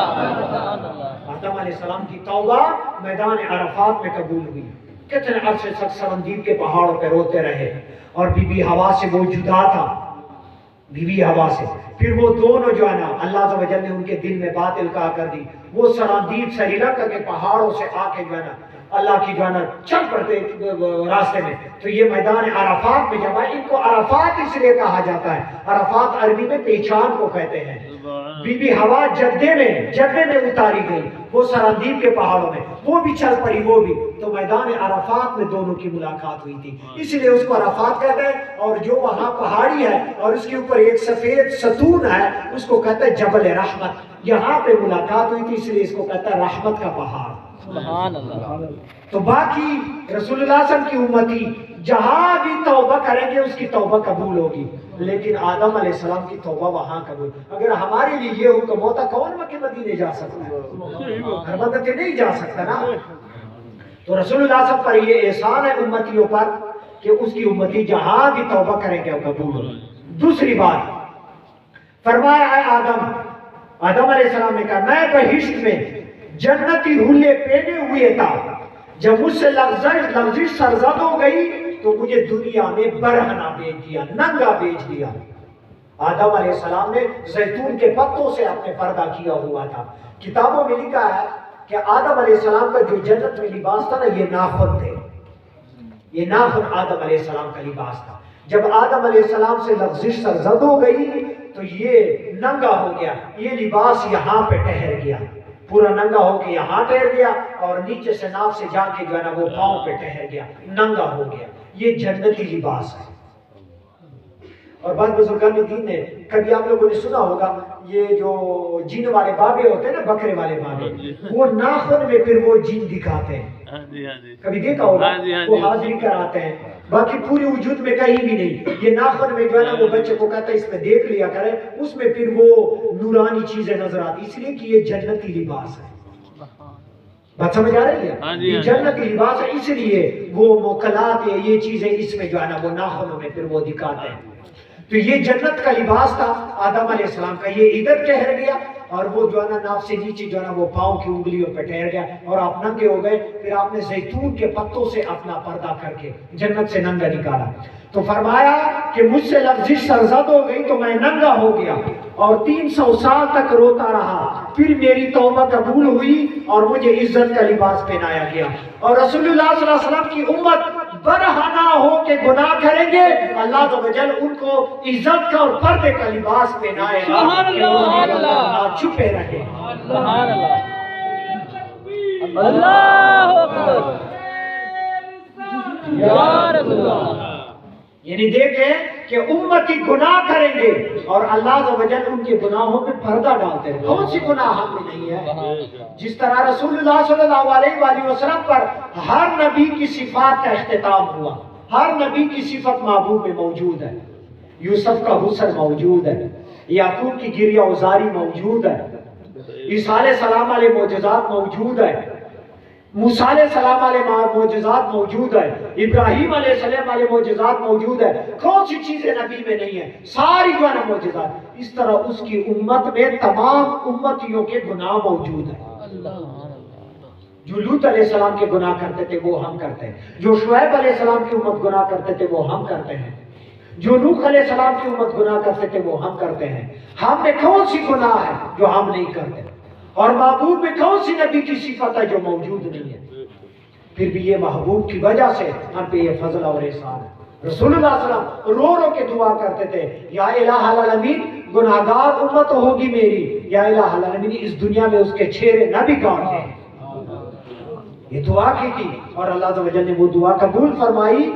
آدم علیہ السلام کی توبہ میدان عرفات میں قبول ہوئی، کتنے عرصے تک سرندیب کے پہاڑوں پہ روتے رہے، اور بی بی ہوا سے وہ جدا تھا، بی بی ہوا سے، پھر وہ دونوں جو ہے نا اللہ عز و جل نے ان کے دل میں بات القاء کر دی، وہ سرندیب سری لنکا کے پہاڑوں سے آ کے جو ہے نا اللہ کی جانا چل پڑتے راستے میں. تو یہ میدان عرفات میں جب آئے، ان کو عرفات اس لیے کہا جاتا ہے. عرفات عربی میں پہچان کو کہتے ہیں. بی بی ہوا جدے میں اتاری گئی، وہ سراندیب کے پہاڑوں میں، وہ بھی چل پڑی، وہ بھی. تو میدان عرفات میں دونوں کی ملاقات ہوئی تھی، اس لیے اس کو عرفات کہتے ہیں. اور جو وہاں پہاڑی ہے اور اس کے اوپر ایک سفید ستون ہے، اس کو کہتے ہیں جبل رحمت. یہاں پہ ملاقات ہوئی تھی، اس لیے اس کو کہتا ہے رحمت کا پہاڑ. سبحان اللہ. تو باقی رسول اللہ صلی اللہ علیہ وسلم کی امتی جہاں بھی توبہ کریں گے اس کی توبہ قبول ہوگی، لیکن آدم علیہ السلام کی توبہ وہاں قبول. اگر ہمارے لیے یہ حکم ہوتا، کون مکہ مدینے جا سکتا ہے؟ ہر بندہ کہ نہیں جا سکتا نا. تو رسول اللہ صلی اللہ علیہ وسلم پر یہ احسان ہے امتیوں پر کہ اس کی امتی جہاں بھی توبہ کریں گے وہ قبول ہوگی. دوسری بات فرمایا ہے آدم علیہ السلام نے کہا میں بہشت میں جنتی حلے پہنے ہوئے تھا، جب مجھ سے لغزش سرزد ہو گئی تو مجھے دنیا میں برہنہ بیچ دیا، ننگا بیچ دیا. آدم علیہ السلام نے زیتون کے پتوں سے اپنے پردہ کیا ہوا تھا. کتابوں میں لکھا ہے کہ آدم علیہ السلام کا جو جنت میں لباس تھا نا، یہ ناخن تھے. یہ ناخن آدم علیہ السلام کا لباس تھا. جب آدم علیہ السلام سے لغزش سرزد ہو گئی تو یہ ننگا ہو گیا، یہ لباس یہاں پہ ٹھہر گیا، پورا ننگا ہو کے یہاں ٹھہر گیا اور نیچے سے ناف سے جا کے جو ہے نا وہ پاؤں پہ ٹھہر گیا، ننگا ہو گیا. یہ جنتی لباس ہے. اور بعض بزرگان دین نے، کبھی آپ لوگوں نے سنا ہوگا یہ جو جن والے بابے ہوتے ہیں نا، بکرے والے بابے، وہ ناخن میں پھر وہ جن دکھاتے ہیں. کبھی دیکھا ہوگا وہ حاضری کراتے ہیں، باقی پوری وجود میں کہیں بھی نہیں. یہ ناخن میں جو ہے نا وہ بچے کو کہتا ہے اس میں دیکھ لیا کرے، اس میں پھر وہ نورانی چیزیں نظر آتی، اس لیے کہ یہ جنتی لباس ہے. بات سمجھ آ رہی ہے؟ یہ جنتی لباس ہے، اس لیے وہ موکلات یہ چیزیں اس میں جو ہے نا وہ ناخنوں میں پھر وہ دکھاتے ہیں. تو یہ جنت کا لباس تھا آدم علیہ السلام کا. یہ ادھر ٹھہر گیا اور وہ جو ہے نا ناف سے نیچے جو ہے نا وہ پاؤں کی انگلیوں پہ ٹھہر گیا اور آپ ننگے ہو گئے. پھر آپ نے زیتون کے پتوں سے اپنا پردہ کر کے جنت سے ننگا نکالا. تو فرمایا کہ مجھ سے لغزش سرزد ہو گئی تو میں ننگا ہو گیا اور 300 سال تک روتا رہا. پھر میری توبہ قبول ہوئی اور مجھے عزت کا لباس پہنایا گیا. اور رسول اللہ صلی اللہ علیہ وسلم کی امت برہنہ ہو کے گناہ کریں گے، اللہ عز و جل ان کو عزت کا اور پردے کا لباس پہنائے گا. سبحان اللہ. چھپے رہے. سبحان اللہ. اللہ اکبر. یا رسول اللہ. یعنی دیکھیں کہ امتی گناہ کریں گے اور اللہ عز و جل ان کے گناہوں پہ پردہ ڈالتے ہیں. کون سی گناہ ہم میں نہیں ہے؟ جس طرح رسول اللہ صلی اللہ علیہ وآلہ وسلم پر ہر نبی کی صفات کا اختتام ہوا، ہر نبی کی صفت محبوب میں موجود ہے. یوسف کا حسن موجود ہے، یعقوب کی گریہ ازاری موجود ہے، عیسیٰ علیہ السلام علیہ معجزات موجود ہے، موسیٰ علیہ السلام علیہ معجزات موجود ہے، ابراہیم علیہ السلام علیہ معجزات موجود ہے. کون سی چیزیں نبی میں نہیں ہیں؟ ساری جو ہے نا معجزات. اس طرح اس کی امت میں تمام امتیوں کے گناہ موجود ہیں. جو لوط علیہ السلام کے گناہ کرتے تھے وہ ہم کرتے ہیں، جو شعیب علیہ السلام کی امت گناہ کرتے تھے وہ ہم کرتے ہیں، جو نوح علیہ السلام کی امت گناہ کرتے تھے وہ ہم کرتے ہیں. ہم میں کون سی گناہ ہے جو ہم نہیں کرتے؟ اور محبوب میں کون سی نبی کی صفت ہے جو موجود نہیں ہے؟ پھر بھی یہ محبوب کی وجہ سے ہم پہ یہ فضل اور احسان ہے. رسول اللہ صلی اللہ علیہ وسلم رو رو کے دعا کرتے تھے، یا الہ العالمین گناہگار امت ہوگی میری، یا الہ العالمین اس دنیا میں اس کے چہرے نہ بھی کاٹ دیں. یہ دعا کی تھی اور اللہ عز و جل نے وہ دعا قبول فرمائی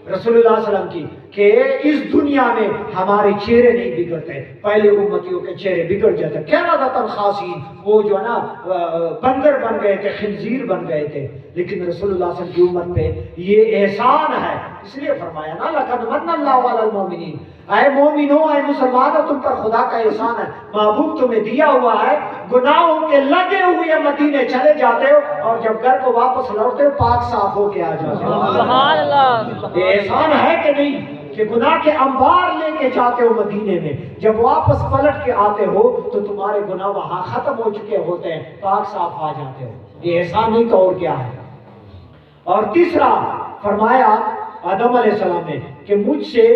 رسول اللہ صلی اللہ علیہ وسلم کی کہ اس دنیا میں ہمارے چہرے نہیں بگڑتے. پہلے امتیوں کے چہرے بگڑ جاتے، قردۃ خاسئین، وہ جو ہے نا بندر بن گئے تھے، خنزیر بن گئے تھے. لیکن رسول اللہ صلی اللہ علیہ وسلم کی امت پہ یہ احسان ہے، اس لیے فرمایا نا لقد من اللہ علی المؤمنین. اے مومنو، اے مسلمانوں، تم پر خدا کا احسان ہے، محبوب تمہیں دیا ہوا ہے. گناہوں کے لگے ہوئے مدینے چلے جاتے ہو اور جب گھر کو واپس لوٹتے ہو پاک صاف ہو کے آ جاتے ہو. سبحان اللہ. یہ احسان ہے کہ نہیں کہ گناہ کے انبار لے کے جاتے ہو مدینے میں، جب واپس پلٹ کے آتے ہو تو تمہارے گناہ وہاں ختم ہو چکے ہوتے ہیں، پاک صاف آ جاتے ہو. یہ احسان نہیں تو اور کیا ہے؟ اور تیسرا فرمایا آدم علیہ السلام نے کہ مجھ سے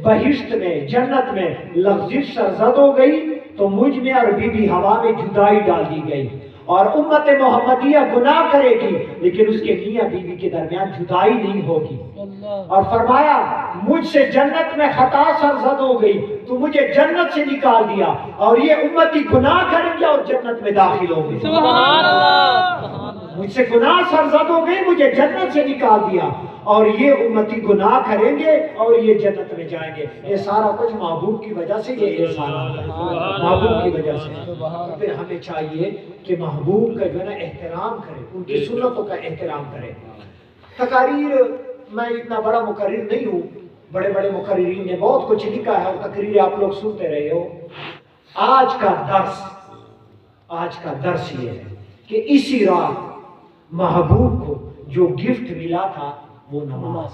بہشت میں، جنت میں لغزش سرزد ہو گئی تو مجھ میں اور بی بی ہوا میں جدائی ڈال دی گئی اور امت محمدیہ گناہ کرے گی لیکن اس کے میاں بیوی کے درمیان جدائی نہیں ہوگی. اور فرمایا مجھ سے جنت میں خطا سرزد ہو گئی تو مجھے جنت سے نکال دیا اور یہ امتی گناہ کریں گے اور جنت میں داخل ہوں گے. سبحان اللہ. مجھ سے گناہ سرزد ہو گئی مجھے جنت سے نکال دیا اور یہ امتی گناہ کریں گے اور یہ جنت میں جائیں گے. یہ سارا کچھ محبوب کی وجہ سے یہ احسان ہے محبوب کی وجہ سے. پھر ہمیں چاہیے کہ محبوب کا جو ہے نا احترام کرے ان کی سنتوں کا احترام کرے. تقاریر میں اتنا بڑا مقرر نہیں ہوں بڑے بڑے مقررین نے بہت کچھ لکھا ہے اور تقریریں آپ لوگ سنتے رہے ہو. آج کا درس یہ ہے کہ اسی رات محبوب کو جو گفٹ ملا تھا وہ نماز.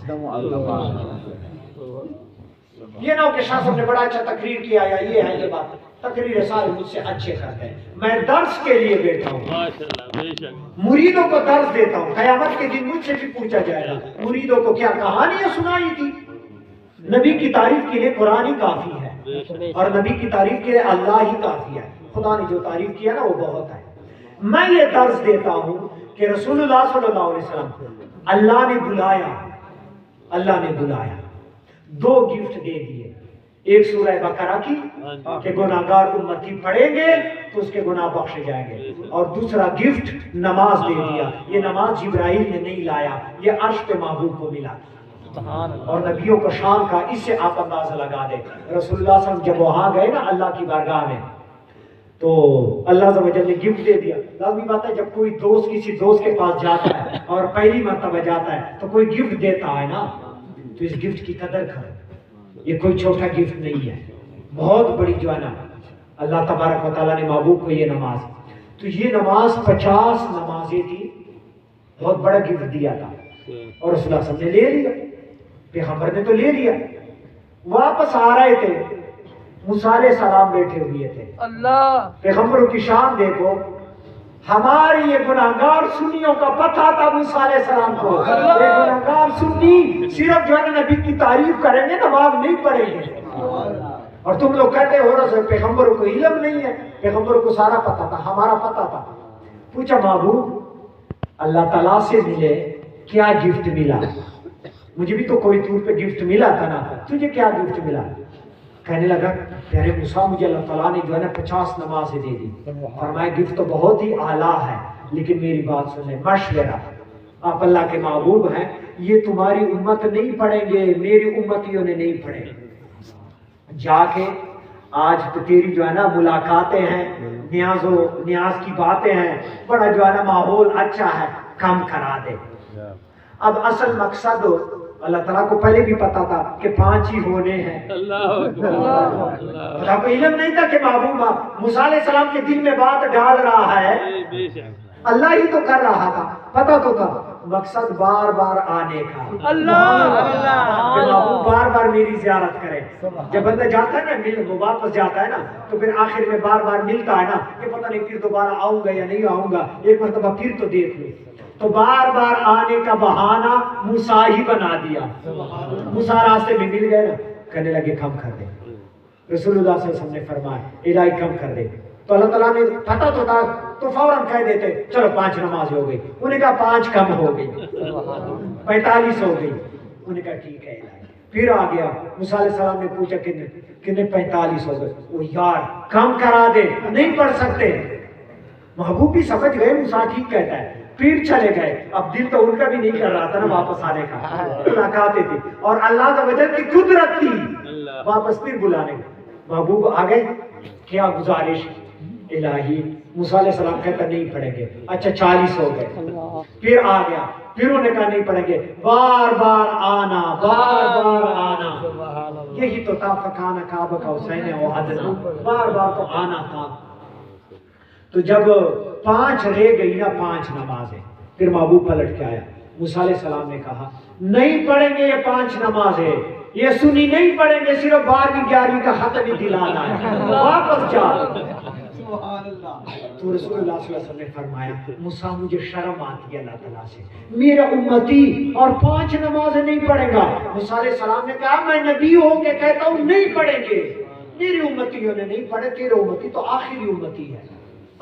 یہ نہ ہو کہ شاہ صاحب نے بڑا اچھا تقریر کیا یا یہ ہے یہ بات. تقریر سارے مجھ سے اچھے کرتے ہیں. میں درس کے لیے بیٹھا ہوں مریدوں کو درس دیتا ہوں. قیامت کے دن مجھ سے بھی پوچھا جائے گا مریدوں کو کیا کہانیاں سنائی تھی. نبی کی تعریف کے لیے قرآن ہی کافی ہے اور نبی کی تعریف کے لیے اللہ ہی کافی ہے. خدا نے جو تعریف کیا نا وہ بہت ہے. میں یہ درس دیتا ہوں کہ رسول اللہ صلی اللہ علیہ وسلم اللہ نے بلایا 2 گفٹ دے دیے. ایک سورہ بقرہ کی کہ گناہگار امتی پڑھیں گے تو اس کے گناہ بخشے جائیں گے اور دوسرا گفٹ نماز دے دیا. یہ نماز جبرائیل نے نہیں لایا یہ عرش پہ محبوب کو ملا اور نبیوں کو شان کا. اس سے آپ اندازہ لگا دیں رسول اللہ صلی اللہ علیہ وسلم جب وہاں گئے نا اللہ کی بارگاہ میں تو اللہ عز و جل نے گفٹ دے دیا. لازمی بات ہے جب کوئی دوست کسی دوست کے پاس جاتا ہے اور پہلی مرتبہ جاتا ہے تو کوئی گفٹ دیتا ہے نا تو اس گفٹ کی قدر کرو. یہ کوئی چھوٹا گفٹ نہیں ہے بہت بڑی جو ہے نا. اللہ تبارک و تعالیٰ نے محبوب کو یہ نماز تو یہ نماز 50 نمازیں تھی. بہت بڑا گفٹ دیا تھا اور رسول اللہ صلی اللہ علیہ وسلم نے لے لیا. پیغمبر نے تو لے لیا. واپس آ رہے تھے موسیٰ علیہ السلام بیٹھے ہوئے تھے. اللہ پیغمبروں کی شان دیکھو. ہماری یہ گناہگار سنیوں کا پتہ تھا موسیٰ علیہ السلام کو. یہ گناہگار سنی صرف جو ہے نا نبی کی تعریف کریں گے نماز نہیں پڑھیں گے. اور تم لوگ کہتے ہو رہے پیغمبروں کو علم نہیں ہے. پیغمبروں کو سارا پتہ تھا ہمارا پتہ تھا. پوچھا محبوب اللہ تعالیٰ سے ملے کیا گفٹ ملا. مجھے بھی تو کوئی طور پہ گفٹ ملا تھا نا تجھے کیا گفٹ ملا. کہنے لگا پیارے موسیٰ مجھے اللہ تعالیٰ نے جو ہے نا 50 نمازیں دے دی. فرمایا گفٹ تو بہت ہی اعلیٰ ہے لیکن میری بات سنیں مشورہ. آپ اللہ کے محبوب ہیں یہ تمہاری امت نہیں پڑھیں گے میری امتیوں نے نہیں پڑھے. جا کے آج تو تیری جو ہے نا ملاقاتیں ہیں نیاز کی باتیں ہیں بڑا جو ہے نا ماحول اچھا ہے کم کرا دے. اب اصل مقصد اللہ تعالیٰ کو پہلے بھی پتا تھا کہ 5 ہی ہونے ہیں. خدا کو علم نہیں تھا کہ محبوب موسیٰ علیہ السلام کے دل میں بات ڈال رہا ہے. اللہ ہی تو کر رہا تھا پتا تو تھا. مقصد بار بار آنے کا. محبوب بار بار میری زیارت کرے. جب بندہ جاتا ہے نا وہ واپس جاتا ہے نا تو پھر آخر میں بار بار ملتا ہے نا کہ پتہ نہیں پھر دوبارہ آؤں گا یا نہیں آؤں گا ایک مرتبہ پھر تو دیکھ لوں. تو بار بار آنے کا بہانہ موسیٰ ہی بنا دیا. موسیٰ راستے میں مل گئے نا کہنے لگے کم کر دے. رسول اللہ صلی اللہ علیہ وسلم نے فرمایا الہی کم کر دے. تو اللہ تعالیٰ نے پتہ تو تھا تو فوراً کہہ دیتے چلو 5 نمازیں ہو گئی. انہوں نے کہا 5 کم ہو گئی 45 ہو گئی. انہوں نے کہا ٹھیک ہے الہی. پھر آ گیا موسیٰ علیہ السلام نے پوچھا کتنے 45 ہو گئے. وہ یار کم کرا دے نہیں پڑھ سکتے. محبوب بھی سمجھ گئے موسیٰ ٹھیک کہتا ہے. پھر چلے گئے. اب دل تو ان کا بھی نہیں کر رہا تھا نا واپس آنے کا. ملاقاتیں تھی اور اللہ کا وجل کی قدرت تھی واپس پھر بلانے. محبوب آ گئے کیا گزارش الہی. موسیٰ علیہ السلام کہتا نہیں پڑھیں گے. اچھا 40 ہو گئے. پھر آ گیا پھر انہوں نے کہا نہیں پڑھیں گے. بار بار آنا بار بار آنا. یہی تو تھا فکان کعبہ کا حسین و عدنا. بار بار تو آنا تھا. تو جب 5 رہ گئی نا 5 نمازیں پھر محبوب پلٹ کے آیا. موسیٰ علیہ السلام نے کہا نہیں پڑھیں گے یہ 5 نمازیں. یہ سنی نہیں پڑھیں گے صرف 12ویں 11ویں کا ختم ہی دلانا ہے. واپس جا. تو رسول اللہ صلی اللہ علیہ وسلم نے فرمایا موسیٰ مجھے شرم آتی ہے اللہ تعالیٰ سے. میرا امتی اور 5 نمازیں نہیں پڑھے گا. موسیٰ علیہ السلام نے کہا میں نبی ہو کے کہتا ہوں نہیں پڑھیں گے. میری امتیوں نے نہیں پڑھے. تیرے امتی تو آخری امتی ہے.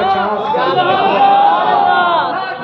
50।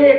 1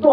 2